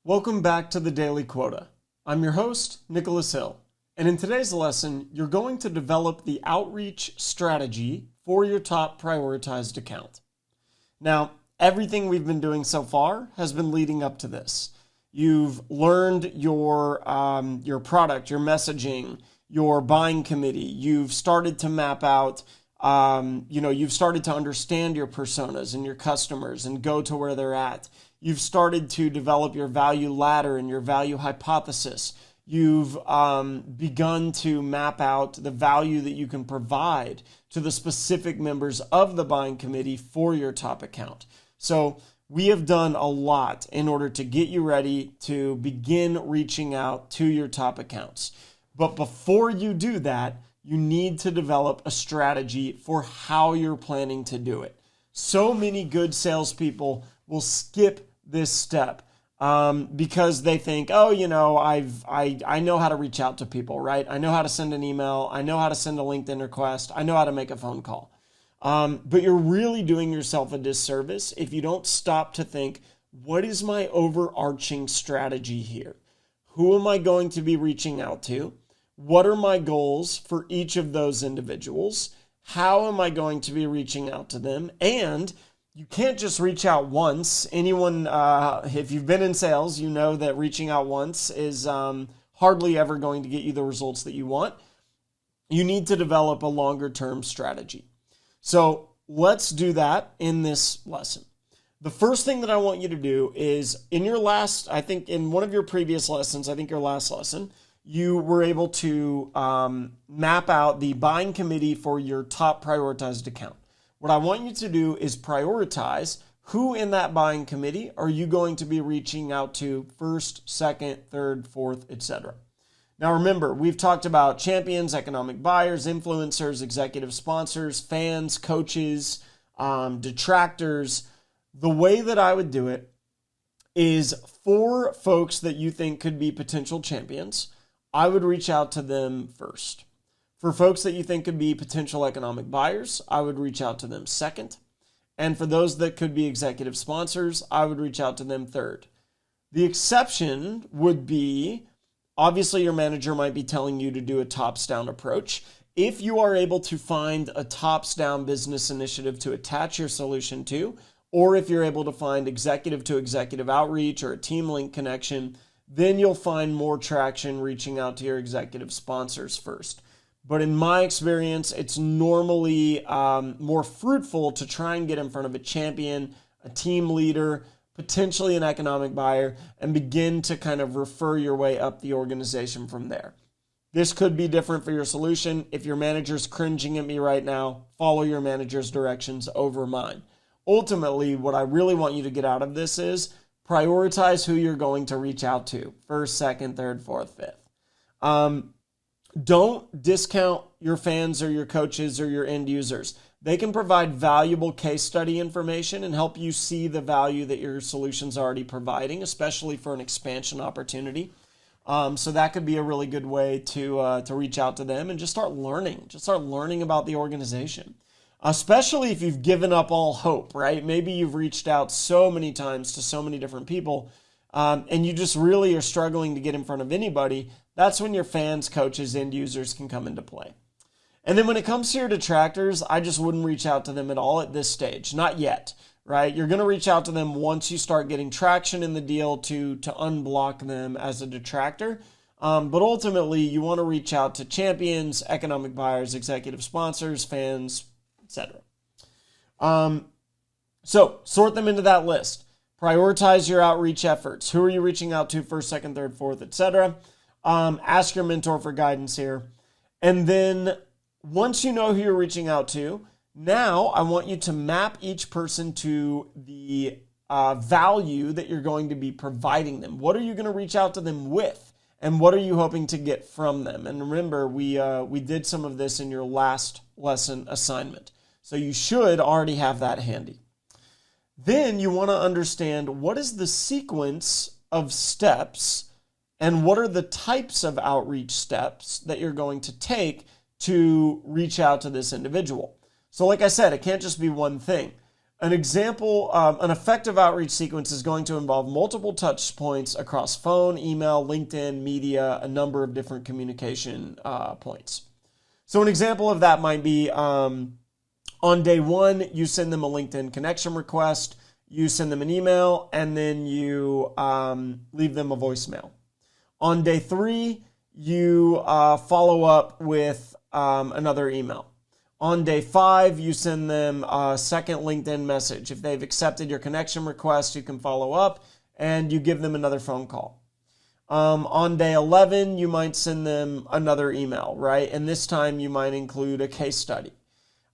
Welcome back to the Daily Quota. I'm your host, Nicholas Hill, and in today's lesson, you're going to develop the outreach strategy for your top prioritized account. Now, everything we've been doing so far has been leading up to this. You've learned your product, your messaging, your buying committee. You've started to map out, you've started to understand your personas and your customers and go to where they're at. You've started to develop your value ladder and your value hypothesis. You've begun to map out the value that you can provide to the specific members of the buying committee for your top account. So we have done a lot in order to get you ready to begin reaching out to your top accounts. But before you do that, you need to develop a strategy for how you're planning to do it. So many good salespeople will skip this step because they think, I know how to reach out to people, right? I know how to send an email. I know how to send a LinkedIn request. I know how to make a phone call. But you're really doing yourself a disservice if you don't stop to think, what is my overarching strategy here? Who am I going to be reaching out to? What are my goals for each of those individuals? How am I going to be reaching out to them? And you can't just reach out once. Anyone, if you've been in sales, you know that reaching out once is hardly ever going to get you the results that you want. You need to develop a longer-term strategy. So let's do that in this lesson. The first thing that I want you to do is in your last, I think in one of your previous lessons, I think your last lesson, you were able to map out the buying committee for your top prioritized account. What I want you to do is prioritize who in that buying committee are you going to be reaching out to first, second, third, fourth, etc. Now remember, we've talked about champions, economic buyers, influencers, executive sponsors, fans, coaches, detractors. The way that I would do it is for folks that you think could be potential champions, I would reach out to them first. For folks that you think could be potential economic buyers, I would reach out to them second. And for those that could be executive sponsors, I would reach out to them third. The exception would be, obviously your manager might be telling you to do a tops-down approach. If you are able to find a tops-down business initiative to attach your solution to, or if you're able to find executive-to-executive outreach or a team link connection, then you'll find more traction reaching out to your executive sponsors first. But in my experience, it's normally more fruitful to try and get in front of a champion, a team leader, potentially an economic buyer, and begin to kind of refer your way up the organization from there. This could be different for your solution. If your manager's cringing at me right now, follow your manager's directions over mine. Ultimately, what I really want you to get out of this is prioritize who you're going to reach out to, first, second, third, fourth, fifth. Don't discount your fans or your coaches or your end users. They can provide valuable case study information and help you see the value that your solution's already providing, especially for an expansion opportunity. So that could be a really good way to reach out to them and just start learning. Just start learning about the organization, especially if you've given up all hope, right? Maybe you've reached out so many times to so many different people, and you just really are struggling to get in front of anybody. That's when your fans, coaches, end users can come into play. And then when it comes to your detractors, I just wouldn't reach out to them at all at this stage. Not yet, right? You're going to reach out to them once you start getting traction in the deal to unblock them as a detractor. But ultimately, you want to reach out to champions, economic buyers, executive sponsors, fans, etc. So sort them into that list. Prioritize your outreach efforts. Who are you reaching out to first, second, third, fourth, etc.? Ask your mentor for guidance here. And then once you know who you're reaching out to, now I want you to map each person to the value that you're going to be providing them. What are you going to reach out to them with? And what are you hoping to get from them? And remember, we did some of this in your last lesson assignment. So you should already have that handy. Then you want to understand what is the sequence of steps and what are the types of outreach steps that you're going to take to reach out to this individual. So like I said, it can't just be one thing. An example, an effective outreach sequence is going to involve multiple touch points across phone, email, LinkedIn, media, a number of different communication points. So an example of that might be on day one, you send them a LinkedIn connection request, you send them an email, and then you leave them a voicemail. On day three, you follow up with another email. On day 5, you send them a second LinkedIn message. If they've accepted your connection request, you can follow up and you give them another phone call. On day 11, you might send them another email, right? And this time you might include a case study.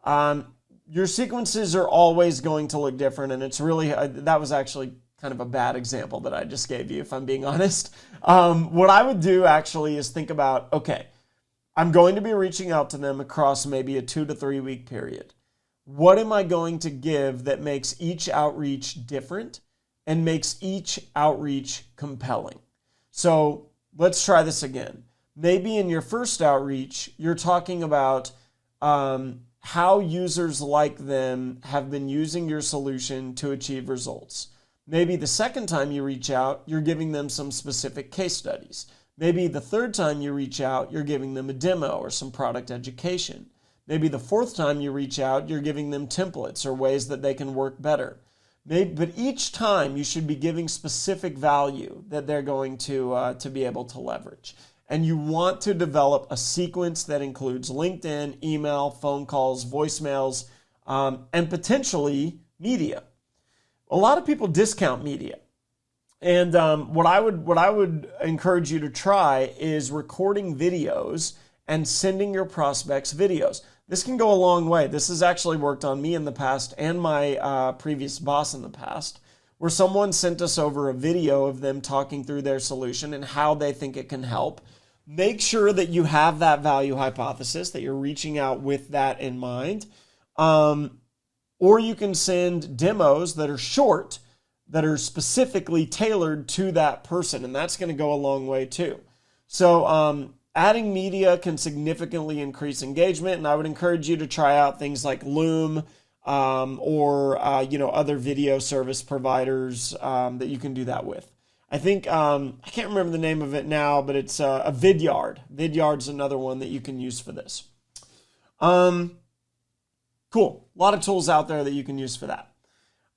Your sequences are always going to look different, and it's really, that was actually kind of a bad example that I just gave you, if I'm being honest. What I would do actually is think about, okay, I'm going to be reaching out to them across maybe a 2 to 3 week period. What am I going to give that makes each outreach different and makes each outreach compelling? So let's try this again. Maybe in your first outreach, you're talking about how users like them have been using your solution to achieve results. Maybe the second time you reach out, you're giving them some specific case studies. Maybe the third time you reach out, you're giving them a demo or some product education. Maybe the fourth time you reach out, you're giving them templates or ways that they can work better. But each time you should be giving specific value that they're going to be able to leverage. And you want to develop a sequence that includes LinkedIn, email, phone calls, voicemails, and potentially media. A lot of people discount media. And what I would encourage you to try is recording videos and sending your prospects videos. This can go a long way. This has actually worked on me in the past and my previous boss in the past, where someone sent us over a video of them talking through their solution and how they think it can help. Make sure that you have that value hypothesis, that you're reaching out with that in mind. Or you can send demos that are short, that are specifically tailored to that person, and that's going to go a long way too. So adding media can significantly increase engagement, and I would encourage you to try out things like Loom or other video service providers that you can do that with. I think I can't remember the name of it now, but it's a Vidyard. Vidyard's another one that you can use for this. Cool. A lot of tools out there that you can use for that.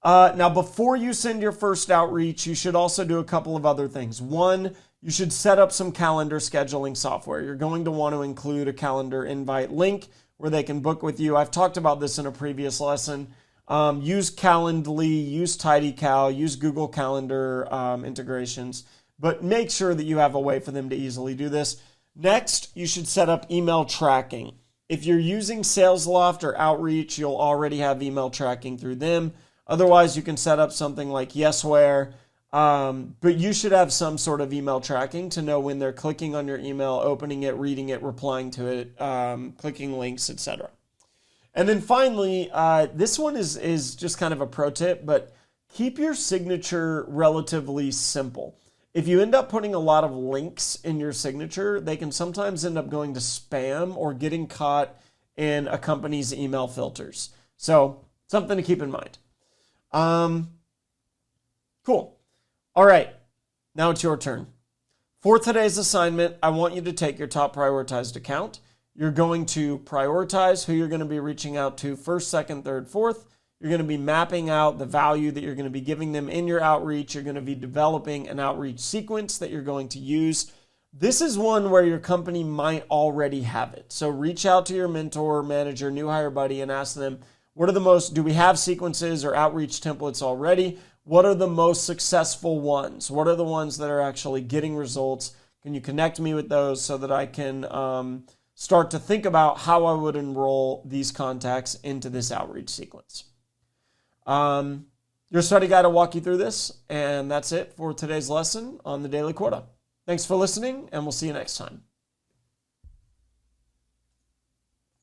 Now, before you send your first outreach, you should also do a couple of other things. One, you should set up some calendar scheduling software. You're going to want to include a calendar invite link where they can book with you. I've talked about this in a previous lesson. Use Calendly, use TidyCal, use Google Calendar integrations, but make sure that you have a way for them to easily do this. Next, you should set up email tracking. If you're using SalesLoft or Outreach, you'll already have email tracking through them. Otherwise, you can set up something like Yesware, but you should have some sort of email tracking to know when they're clicking on your email, opening it, reading it, replying to it, clicking links, etc. And then finally, this one is just kind of a pro tip, but keep your signature relatively simple. If you end up putting a lot of links in your signature, they can sometimes end up going to spam or getting caught in a company's email filters. So something to keep in mind. Cool. All right, now it's your turn. For today's assignment, I want you to take your top prioritized account. You're going to prioritize who you're going to be reaching out to first, second, third, fourth. You're going to be mapping out the value that you're going to be giving them in your outreach. You're going to be developing an outreach sequence that you're going to use. This is one where your company might already have it. So reach out to your mentor, manager, new hire buddy, and ask them, do we have sequences or outreach templates already? What are the most successful ones? What are the ones that are actually getting results? Can you connect me with those so that I can start to think about how I would enroll these contacts into this outreach sequence? Your study guide will walk you through this, and that's it for today's lesson on the Daily Quota. Thanks for listening, and we'll see you next time.